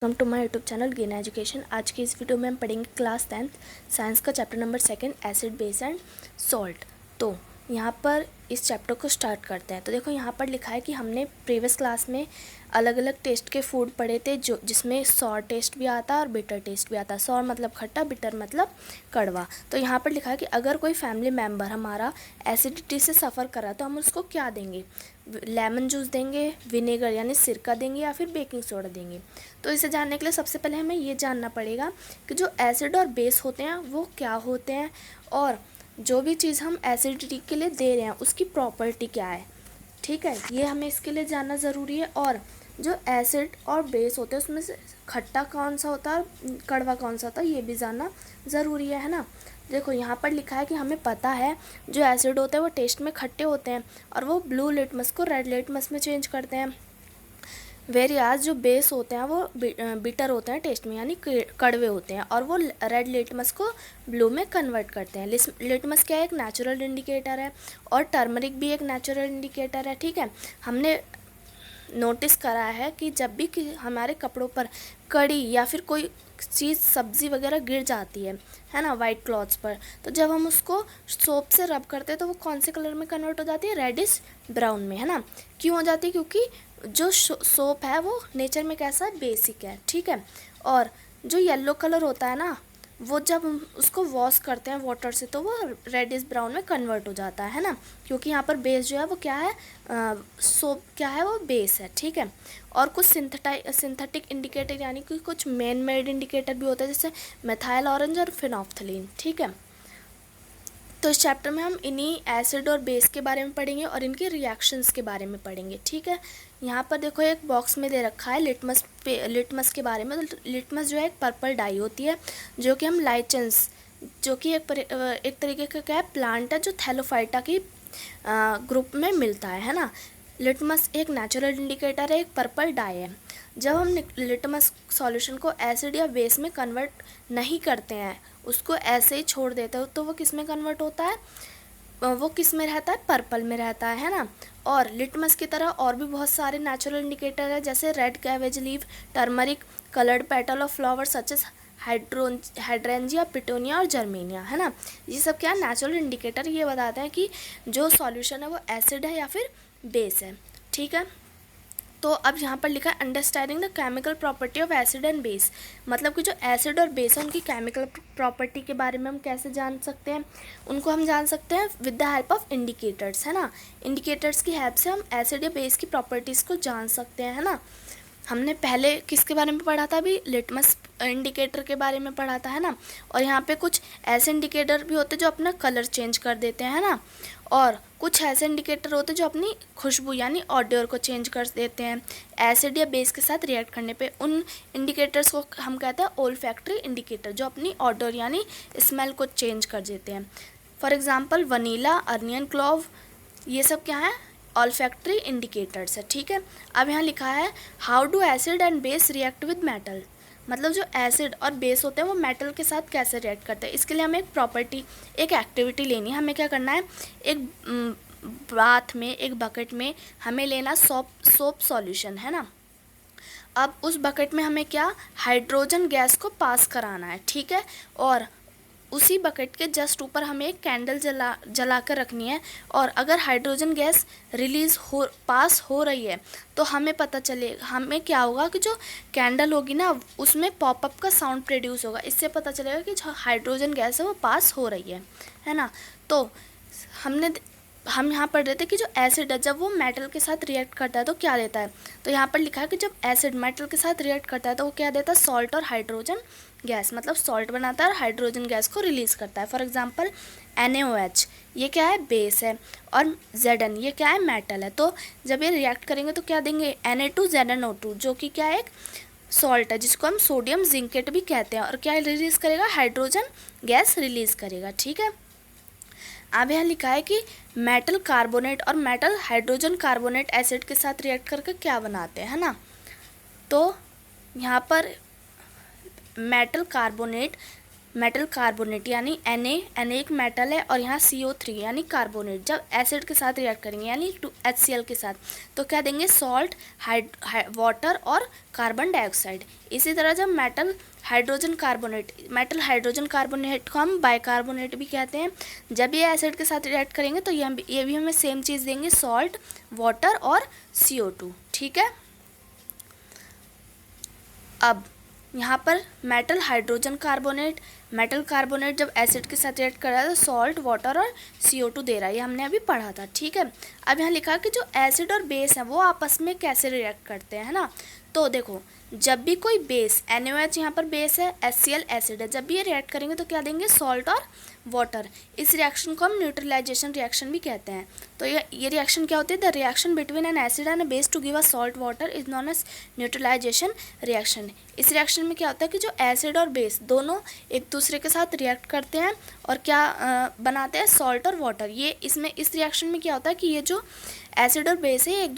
Welcome to my YouTube channel gain education. आज की इस वीडियो में हम पढ़ेंगे क्लास 10th साइंस का chapter number 2 acid base and salt. तो यहाँ पर इस चैप्टर को स्टार्ट करते हैं। तो देखो यहाँ पर लिखा है कि हमने प्रीवियस क्लास में अलग अलग टेस्ट के फूड पढ़े थे, जो जिसमें सॉर टेस्ट भी आता है और बिटर टेस्ट भी आता है। सॉर मतलब खट्टा, बिटर मतलब कड़वा। तो यहाँ पर लिखा है कि अगर कोई फैमिली मेम्बर हमारा एसिडिटी से सफ़र कर रहा है तो हम उसको क्या देंगे, लेमन जूस देंगे, विनेगर यानी सिरका देंगे, या फिर बेकिंग सोडा देंगे। तो इसे जानने के लिए सबसे पहले हमें ये जानना पड़ेगा कि जो एसिड और बेस होते हैं वो क्या होते हैं, और जो भी चीज़ हम एसिडिटी के लिए दे रहे हैं उसकी प्रॉपर्टी क्या है। ठीक है, ये हमें इसके लिए जानना ज़रूरी है। और जो एसिड और बेस होते हैं उसमें से खट्टा कौन सा होता है और कड़वा कौन सा होता है, ये भी जानना ज़रूरी है ना। देखो यहाँ पर लिखा है कि हमें पता है जो एसिड होते हैं वो टेस्ट में खट्टे होते हैं और वो ब्लू लिटमस को रेड लिटमस में चेंज करते हैं। वेरियाज जो बेस होते हैं वो बिटर होते हैं टेस्ट में, यानी कड़वे होते हैं, और वो रेड लिटमस को ब्लू में कन्वर्ट करते हैं। लिटमस क्या है, एक नेचुरल इंडिकेटर है, और टर्मरिक भी एक नेचुरल इंडिकेटर है। ठीक है, हमने नोटिस करा है कि जब भी हमारे कपड़ों पर कड़ी या फिर कोई चीज़ सब्ज़ी वगैरह गिर जाती है ना, वाइट क्लॉथ्स पर, तो जब हम उसको सोप से रब करते हैं तो वो कौन से कलर में कन्वर्ट हो जाती है, रेडिश ब्राउन में, है ना। क्यों हो जाती है, क्योंकि जो सोप है वो नेचर में कैसा है, बेसिक है। ठीक है, और जो येलो कलर होता है ना, वो जब हम उसको वॉश करते हैं वाटर से तो वो रेडिश ब्राउन में कन्वर्ट हो जाता है ना, क्योंकि यहाँ पर बेस जो है वो क्या है, सोप क्या है, वो बेस है। ठीक है, और कुछ सिंथेटिक इंडिकेटर यानी कि कुछ मैन मेड इंडिकेटर भी होते हैं, जैसे मेथाइल ऑरेंज और फिनोफ्थलीन। ठीक है, तो इस चैप्टर में हम इन्हीं एसिड और बेस के बारे में पढ़ेंगे और इनके रिएक्शंस के बारे में पढ़ेंगे। ठीक है, यहाँ पर देखो एक बॉक्स में दे रखा है लिटमस के बारे में। तो लिटमस जो है एक पर्पल डाई होती है, जो कि हम लाइचेंस, जो कि एक तरीके का क्या है, प्लांट है, जो थैलोफाइटा की ग्रुप में मिलता है ना। लिटमस एक नेचुरल इंडिकेटर है, एक पर्पल डाई है। जब हम लिटमस सॉल्यूशन को एसिड या बेस में कन्वर्ट नहीं करते हैं, उसको ऐसे ही छोड़ देते हो, तो वो किस में कन्वर्ट होता है, वो किस में रहता है, पर्पल में रहता है ना। और लिटमस की तरह और भी बहुत सारे नेचुरल इंडिकेटर है, जैसे red cabbage leaf, turmeric, coloured petal of flower such as hydrangea, petunia और जर्मेनिया, है ना। ये सब क्या है, नेचुरल इंडिकेटर, ये बताते हैं कि जो सॉल्यूशन है वो एसिड है या फिर बेस है। ठीक है, तो अब यहाँ पर लिखा है understanding the chemical property of acid and base, मतलब कि जो एसिड और बेस है उनकी केमिकल प्रॉपर्टी के बारे में हम कैसे जान सकते हैं, उनको हम जान सकते हैं with the help of indicators, है ना। इंडिकेटर्स की हेल्प से हम एसिड या बेस की प्रॉपर्टीज़ को जान सकते हैं, है ना। हमने पहले किसके बारे में पढ़ा था, अभी लिटमस इंडिकेटर के बारे में पढ़ा था, है ना। और यहाँ पे कुछ ऐसे इंडिकेटर भी होते हैं जो अपना कलर चेंज कर देते हैं ना, और कुछ ऐसे इंडिकेटर होते हैं जो अपनी खुशबू यानी ऑडियर को चेंज कर देते हैं एसिड या बेस के साथ रिएक्ट करने पे। उन इंडिकेटर्स को हम कहते हैं ओल्फैक्टरी इंडिकेटर, जो अपनी ऑडियर यानी स्मेल को चेंज कर देते हैं। For example vanilla, onion, clove, ये सब क्या है, ऑल्फैक्टरी इंडिकेटर्स है। ठीक है, अब यहाँ लिखा है how do acid and base react with metal, मतलब जो एसिड और बेस होते हैं वो मेटल के साथ कैसे रिएक्ट करते हैं। इसके लिए हमें एक प्रॉपर्टी, एक एक्टिविटी लेनी है। हमें क्या करना है, एक बाथ में, एक बकेट में हमें लेना सोप सॉल्यूशन, है ना। अब उस बकेट में हमें क्या, हाइड्रोजन गैस को पास कराना है। ठीक है, और उसी बकेट के जस्ट ऊपर हमें एक कैंडल जला कर रखनी है, और अगर हाइड्रोजन गैस पास हो रही है तो हमें पता चले, हमें क्या होगा कि जो कैंडल होगी ना उसमें पॉपअप का साउंड प्रोड्यूस होगा। इससे पता चलेगा कि जो हाइड्रोजन गैस है वो पास हो रही है ना। तो हम यहाँ पढ़ रहे थे कि जो एसिड है जब वो मेटल के साथ रिएक्ट करता है तो क्या देता है। तो यहाँ पर लिखा है कि जब एसिड मेटल के साथ रिएक्ट करता है तो वो क्या देता है, सॉल्ट और हाइड्रोजन गैस, मतलब सॉल्ट बनाता है और हाइड्रोजन गैस को रिलीज़ करता है। फॉर एग्जांपल NaOH, ये क्या है, बेस है, और Zn ये क्या है, मेटल है। तो जब ये रिएक्ट करेंगे तो क्या देंगे, Na2ZnO2, जो कि क्या है, एक सॉल्ट है जिसको हम सोडियम जिंकेट भी कहते हैं, और क्या रिलीज़ करेगा, हाइड्रोजन गैस रिलीज़ करेगा। ठीक है, अब यहाँ लिखा है कि मेटल कार्बोनेट और मेटल हाइड्रोजन कार्बोनेट एसिड के साथ रिएक्ट करके क्या बनाते हैं, है ना। तो यहाँ पर मेटल कार्बोनेट मेटल कार्बोनेट यानी Na एक मेटल है और यहाँ CO3 यानी कार्बोनेट जब एसिड के साथ रिएक्ट करेंगे यानी HCl के साथ तो क्या देंगे सॉल्ट, वाटर और कार्बन डाइऑक्साइड। इसी तरह जब मेटल हाइड्रोजन कार्बोनेट को हम बाइकार्बोनेट भी कहते हैं, जब ये एसिड के साथ रिएक्ट करेंगे तो ये भी हमें सेम चीज़ देंगे सॉल्ट, वाटर और CO2। ठीक है। अब यहाँ पर मेटल कार्बोनेट जब एसिड के साथ रिएक्ट कर रहा है तो सॉल्ट, वाटर और CO2 दे रहा है, ये हमने अभी पढ़ा था। ठीक है। अब यहाँ लिखा कि जो एसिड और बेस है वो आपस में कैसे रिएक्ट करते हैं, है ना। तो देखो जब भी कोई बेस NaOH यहाँ पर बेस है, HCl एसिड है, जब भी ये रिएक्ट करेंगे तो क्या देंगे सॉल्ट और वाटर। इस रिएक्शन को हम न्यूट्रलाइजेशन रिएक्शन भी कहते हैं। तो ये रिएक्शन क्या होती है, the reaction between an acid and a base to give a salt water is known as neutralisation reaction. इस रिएक्शन में क्या होता है कि जो एसिड और बेस दोनों एक दूसरे के साथ रिएक्ट करते हैं और क्या बनाते हैं सॉल्ट और वाटर। इस रिएक्शन में क्या होता है कि ये जो एसिड और बेस है एक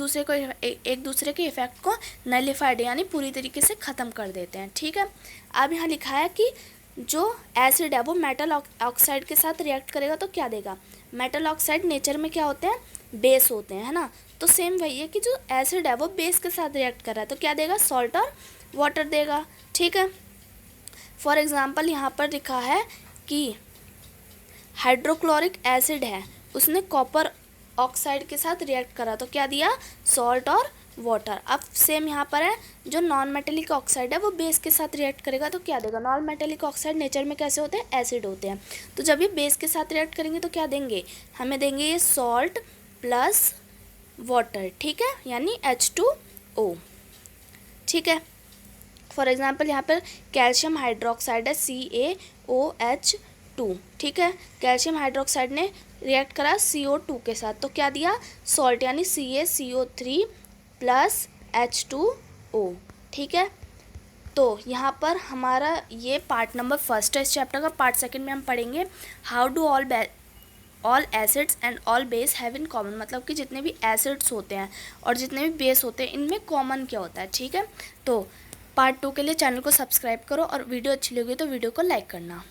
दूसरे के इफेक्ट को नलिफाइड यानी पूरी तरीके से ख़त्म कर देते हैं। ठीक है। अब यहाँ लिखा है कि जो एसिड है वो मेटल ऑक्साइड के साथ रिएक्ट करेगा तो क्या देगा। मेटल ऑक्साइड नेचर में क्या होते हैं, बेस होते हैं, है ना। तो सेम वही है कि जो एसिड है वो बेस के साथ रिएक्ट कर रहा है तो क्या देगा सॉल्ट और वाटर देगा। ठीक है। फॉर एग्जांपल यहाँ पर लिखा है कि हाइड्रोक्लोरिक एसिड है, उसने कॉपर ऑक्साइड के साथ रिएक्ट करा तो क्या दिया सॉल्ट और वाटर। अब सेम यहाँ पर है जो नॉन मेटेलिक ऑक्साइड है वो बेस के साथ रिएक्ट करेगा तो क्या देगा। नॉन मेटेलिक ऑक्साइड नेचर में कैसे होते हैं, एसिड होते हैं, तो जब ये बेस के साथ रिएक्ट करेंगे तो क्या देंगे, हमें देंगे ये सॉल्ट प्लस वाटर। ठीक है, यानी H2O। ठीक है। फॉर एग्जांपल यहाँ पर कैल्शियम हाइड्रोक्साइड है CaOH2। ठीक है। कैल्शियम हाइड्रोक्साइड ने रिएक्ट करा CO2 के साथ तो क्या दिया सॉल्ट यानी CaCO3 प्लस H2O। ठीक है। तो यहाँ पर हमारा ये पार्ट नंबर फर्स्ट है इस चैप्टर का। पार्ट सेकंड में हम पढ़ेंगे how do all acids and all base have in common, मतलब कि जितने भी एसिड्स होते हैं और जितने भी बेस होते हैं इनमें कॉमन क्या होता है। ठीक है। तो पार्ट 2 के लिए चैनल को सब्सक्राइब करो और वीडियो अच्छी लगी तो वीडियो को लाइक करना।